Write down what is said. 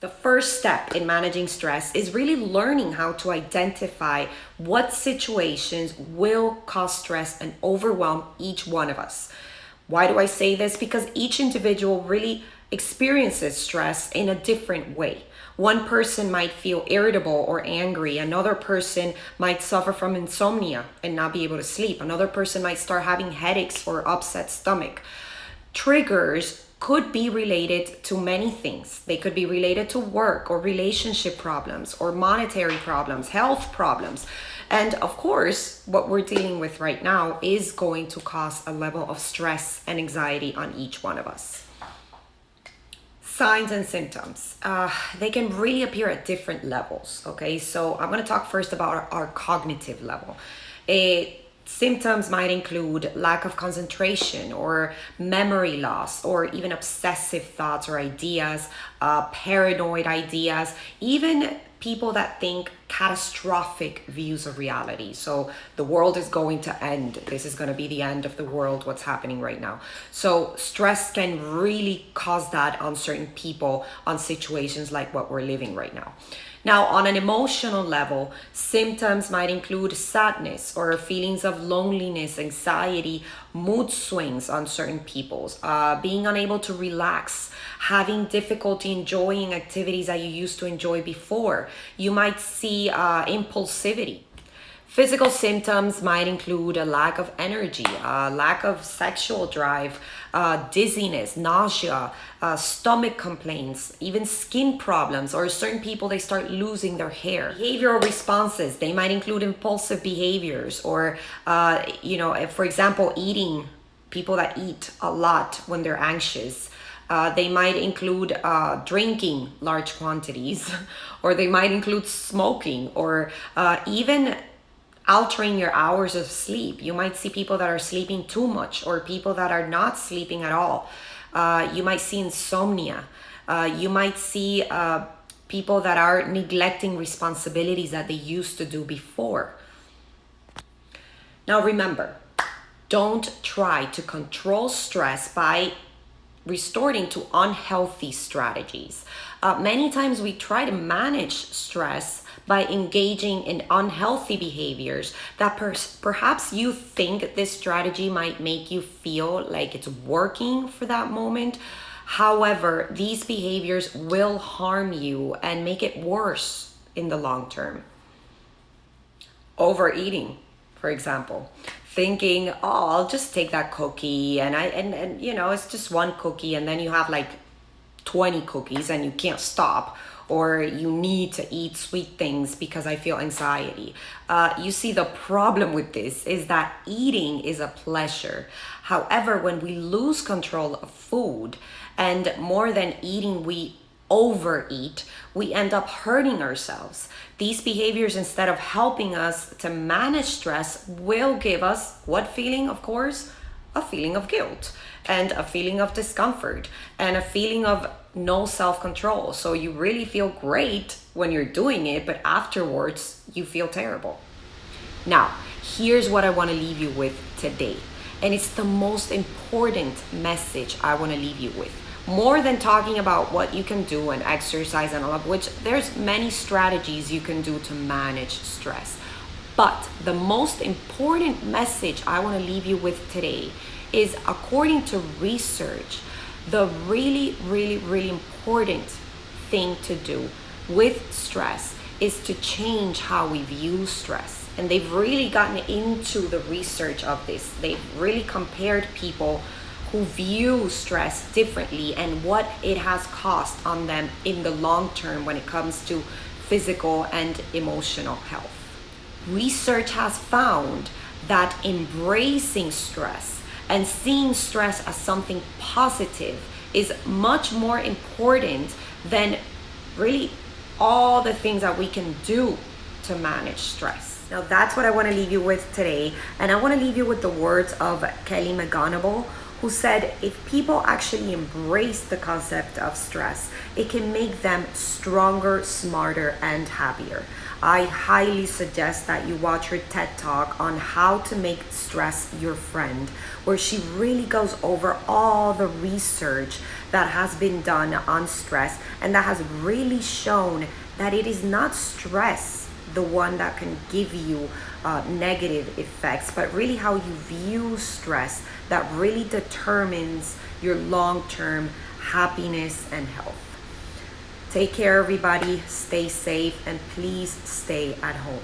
The first step in managing stress is really learning how to identify what situations will cause stress and overwhelm each one of us. Why do I say this? Because each individual really experiences stress in a different way. One person might feel irritable or angry. Another person might suffer from insomnia and not be able to sleep. Another person might start having headaches or upset stomach. Triggers could be related to many things. They could be related to work or relationship problems or monetary problems, health problems. And of course, what we're dealing with right now is going to cause a level of stress and anxiety on each one of us. Signs and symptoms. They can really appear at different levels, okay? So I'm gonna talk first about our cognitive level. Symptoms might include lack of concentration or memory loss or even obsessive thoughts or ideas, paranoid ideas, even people that think catastrophic views of reality. So the world is going to end. This is going to be the end of the world, what's happening right now. So stress can really cause that on certain people, on situations like what we're living right now. Now, on an emotional level, symptoms might include sadness or feelings of loneliness, anxiety, mood swings on certain people's, being unable to relax, having difficulty enjoying activities that you used to enjoy before. You might see impulsivity. Physical symptoms might include a lack of energy, lack of sexual drive, dizziness, nausea, stomach complaints, even skin problems, or certain people, they start losing their hair. Behavioral responses, they might include impulsive behaviors or, for example, eating, people that eat a lot when they're anxious. They might include drinking large quantities, or they might include smoking, or even altering your hours of sleep. You might see people that are sleeping too much or people that are not sleeping at all. You might see insomnia. You might see people that are neglecting responsibilities that they used to do before. Now remember, don't try to control stress by resorting to unhealthy strategies. Many times we try to manage stress by engaging in unhealthy behaviors that perhaps you think this strategy might make you feel like it's working for that moment. However, these behaviors will harm you and make it worse in the long term. Overeating, for example. Thinking, oh, I'll just take that cookie and it's just one cookie, and then you have like 20 cookies and you can't stop, or you need to eat sweet things because I feel anxiety. You see, the problem with this is that eating is a pleasure. However, when we lose control of food, and more than eating, we overeat, we end up hurting ourselves. These behaviors, instead of helping us to manage stress, will give us what feeling? Of course, a feeling of guilt and a feeling of discomfort and a feeling of no self-control. So you really feel great when you're doing it, but afterwards you feel terrible. Now, here's what I want to leave you with today. And it's the most important message I want to leave you with. More than talking about what you can do and exercise and all of which, there's many strategies you can do to manage stress. But the most important message I want to leave you with today is, according to research, the really, really, really important thing to do with stress is to change how we view stress. And they've really gotten into the research of this. They've really compared people who view stress differently and what it has cost on them in the long term when it comes to physical and emotional health. Research has found that embracing stress and seeing stress as something positive is much more important than really all the things that we can do to manage stress. Now, that's what I want to leave you with today. And I want to leave you with the words of Kelly McGonigal, who said if people actually embrace the concept of stress, it can make them stronger, smarter, and happier. I highly suggest that you watch her TED Talk on how to make stress your friend, where she really goes over all the research that has been done on stress and that has really shown that it is not stress the one that can give you negative effects, but really how you view stress that really determines your long-term happiness and health. Take care, everybody. Stay safe and please stay at home.